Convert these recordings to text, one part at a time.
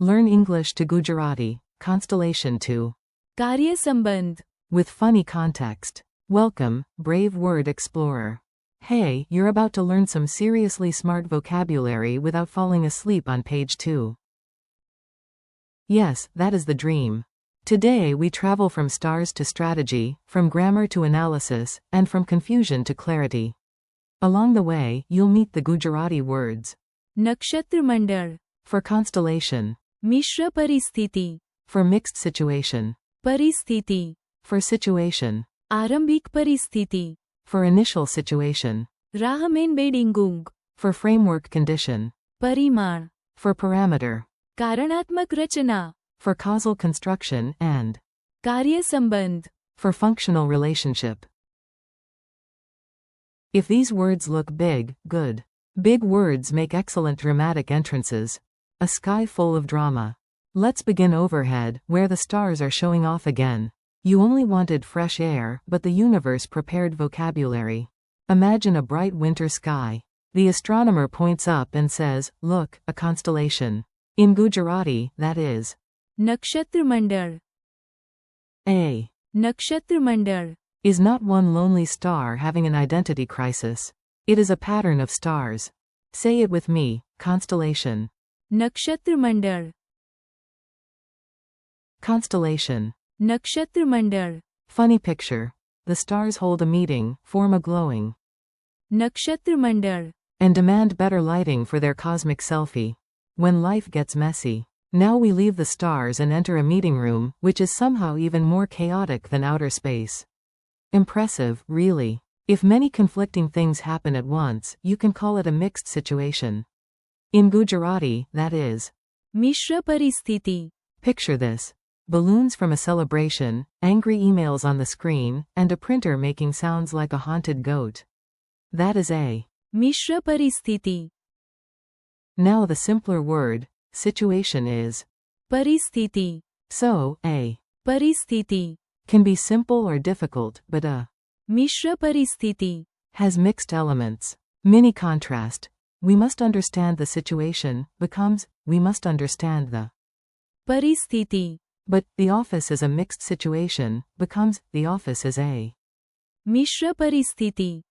Learn English to Gujarati, constellation 2. કાર્યસંબંધ. With funny context. Welcome, brave word explorer. Hey, you're about to learn some seriously smart vocabulary without falling asleep on page 2. Yes, that is the dream. Today we travel from stars to strategy, from grammar to analysis, and from confusion to clarity. Along the way, you'll meet the Gujarati words. નક્ષત્રમંડળ. For constellation. મિશ્ર પરિસ્થિતિ. For mixed situation. પરિસ્થિતિ. For situation. આરંભિક પરિસ્થિતિ. For initial situation. રાહમેનબેડિંગુંગ. For framework condition. પરિમાણ. For parameter. કારણાત્મક Rachna. For causal construction, and કાર્યસંબંધ. for functional relationship. If these words look big, good. Big words make excellent dramatic entrances. A sky full of drama. Let's begin overhead, where the stars are showing off again. You only wanted fresh air, but the universe prepared vocabulary. Imagine a bright winter sky. The astronomer points up and says, "Look, a constellation." In Gujarati, that is નક્ષત્રમંડળ. A. નક્ષત્રમંડળ. Is not one lonely star having an identity crisis. It is a pattern of stars. Say it with me, constellation. નક્ષત્રમંડળ. Constellation. નક્ષત્રમંડળ. Funny picture. The stars hold a meeting, form a glowing, નક્ષત્રમંડળ. and demand better lighting for their cosmic selfie. When life gets messy. Now we leave the stars and enter a meeting room, which is somehow even more chaotic than outer space. Impressive, really. If many conflicting things happen at once, you can call it a mixed situation. In Gujarati, that is મિશ્ર પરિસ્થિતિ. Picture this. Balloons from a celebration, angry emails on the screen, and a printer making sounds like a haunted goat. That is a મિશ્ર પરિસ્થિતિ. Now the simpler word, situation is. પરિસ્થિતિ. So, a પરિસ્થિતિ. can be simple or difficult, but a મિશ્ર પરિસ્થિતિ. has mixed elements. Mini contrast. We must understand the situation becomes, we must understand the. પરિસ્થિતિ. But, the office is a mixed situation, becomes, the office is a. મિશ્ર પરિસ્થિતિ.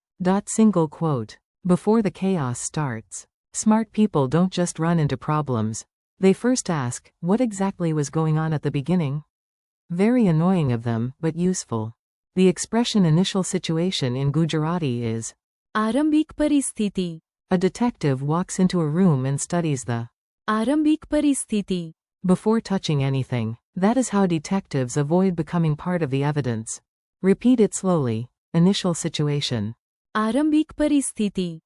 Single quote. Before the chaos starts. Smart people don't just run into problems. They first ask, what exactly was going on at the beginning? Very annoying of them, but useful. The expression initial situation in Gujarati is. આરંભિક પરિસ્થિતિ. A detective walks into a room and studies the. આરંભિક પરિસ્થિતિ. Before touching anything. That is how detectives avoid becoming part of the evidence. Repeat it slowly. Initial situation. આરંભિક પરિસ્થિતિ.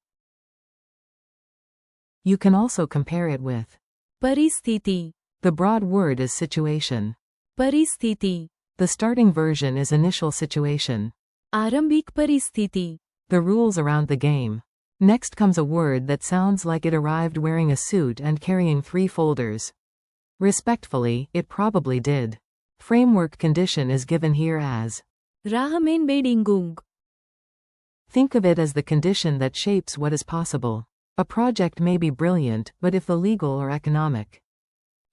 You can also compare it with. પરિસ્થિતિ. The broad word is situation. પરિસ્થિતિ. The starting version is initial situation. આરંભિક પરિસ્થિતિ. The rules around the game. Next comes a word that sounds like it arrived wearing a suit and carrying 3 folders. Respectfully, it probably did. Framework condition is given here as. રાહમેનબેડિંગુંગ. Think of it as the condition that shapes what is possible. A project may be brilliant, but if the legal or economic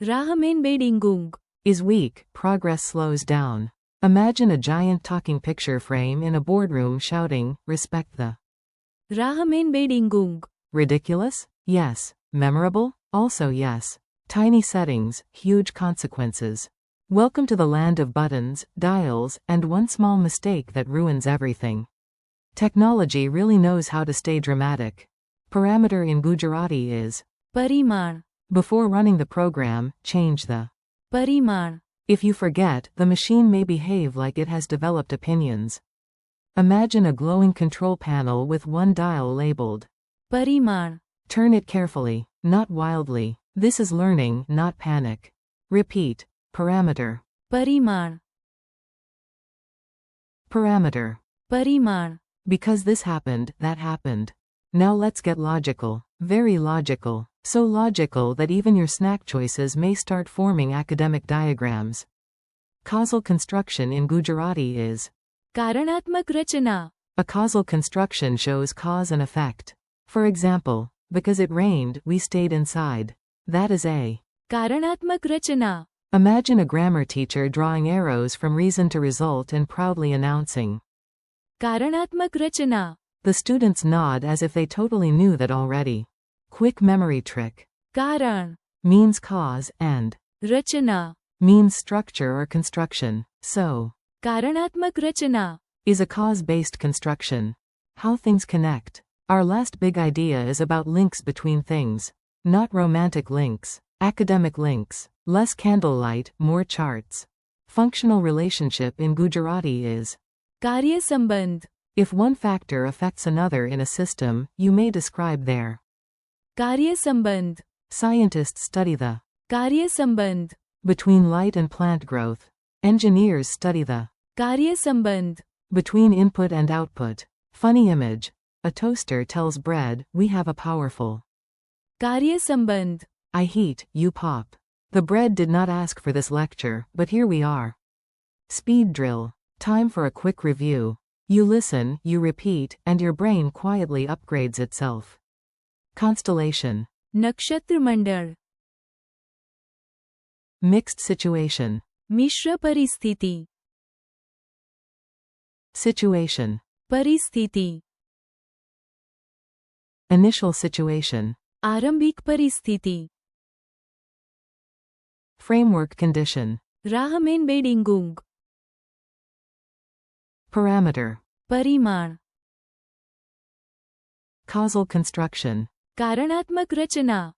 રાહમેનબેડિંગુંગ. is weak, progress slows down. Imagine a giant talking picture frame in a boardroom shouting, "Respect the." રાહમેનબેડિંગુંગ. Ridiculous? Yes. Memorable? Also yes. Tiny settings, huge consequences. Welcome to the land of buttons, dials, and one small mistake that ruins everything. Technology really knows how to stay dramatic. Parameter in Gujarati is. પરિમાણ. Before running the program, change the. પરિમાણ. If you forget, the machine may behave like it has developed opinions. Imagine a glowing control panel with one dial labeled. પરિમાણ. Turn it carefully, not wildly. This is learning, not panic. Repeat. Parameter. પરિમાણ. Parameter. પરિમાણ. Because this happened, that happened. Now let's get logical. Very logical. So logical that even your snack choices may start forming academic diagrams. Causal construction in Gujarati is. કારણાત્મક Rachna. A causal construction shows cause and effect. For example, because it rained, we stayed inside. That is a. कारणात्मक Rachna. Imagine a grammar teacher drawing arrows from reason to result and proudly announcing. कारणात्मक Rachna. The students nod as if they totally knew that already. Quick memory trick. कारण. Means cause, and Rachna. means structure or construction. So, कारणात्मक Rachna. is a cause-based construction. How things connect. Our last big idea is about links between things. Not romantic links. Academic links. Less candlelight, more charts. Functional relationship in Gujarati is कार्य संबंध. if one factor affects another in a system, you may describe their. कार्य संबंध. Scientists study the कार्य संबंध. between light and plant growth. Engineers study the कार्य संबंध. between input and output. Funny image. A toaster tells bread, we have a powerful. कार्य संबंध. I heat, you pop. The bread did not ask for this lecture, but here we are. Speed drill. Time for a quick review. You listen, you repeat, and your brain quietly upgrades itself. Constellation. नक्षत्र मंडल. Mixed situation. मिश्र परिस्थिति. Situation. परिस्थिति. Initial situation. आरंभिक परिस्थिति. Framework condition. राहमेनबेडिंगुंग. Parameter. परिमाण. Causal construction. कारणात्मक रचना.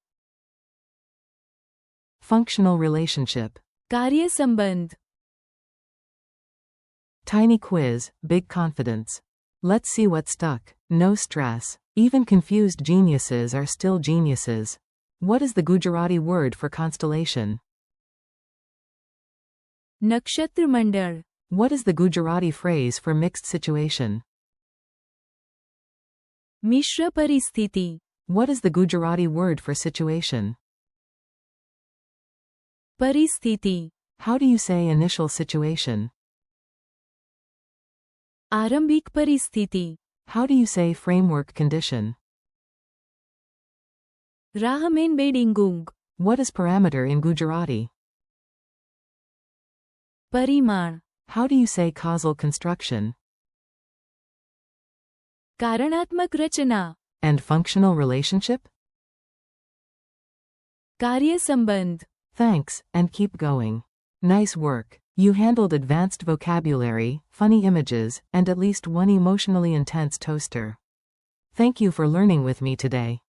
Functional relationship. कार्य संबंध. Tiny quiz, big confidence. Let's see what stuck. No stress. Even confused geniuses are still geniuses. What is the Gujarati word for constellation? नक्षत्र मंडल. What is the Gujarati phrase for mixed situation? मिश्र परिस्थिति. What is the Gujarati word for situation? परिस्थिति. How do you say initial situation? आरंभिक परिस्थिति. How do you say framework condition? राहमेनबेडिंगुंग. What is parameter in Gujarati? परिमाण. How do you say causal construction? कारणात्मक Rachna. And functional relationship? कार्य संबंध. Thanks, and keep going. Nice work. You handled advanced vocabulary, funny images, and at least one emotionally intense toaster. Thank you for learning with me today.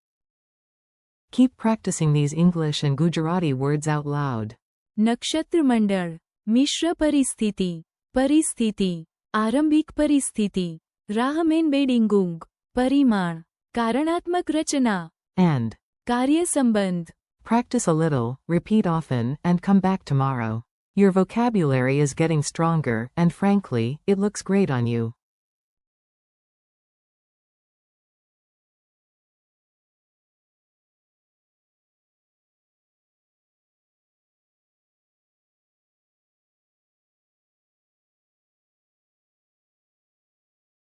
Keep practicing these English and Gujarati words out loud. नक्षत्र मंडल. मिश्र परिस्थिति. परिस्थिति. आरंभिक परिस्थिति. राहमेनबेडिंगुंग. परिमाण. कारणात्मक रचना. And कार्य संबंध. practice a little, repeat often, and come back tomorrow. Your vocabulary is getting stronger, and frankly, it looks great on you.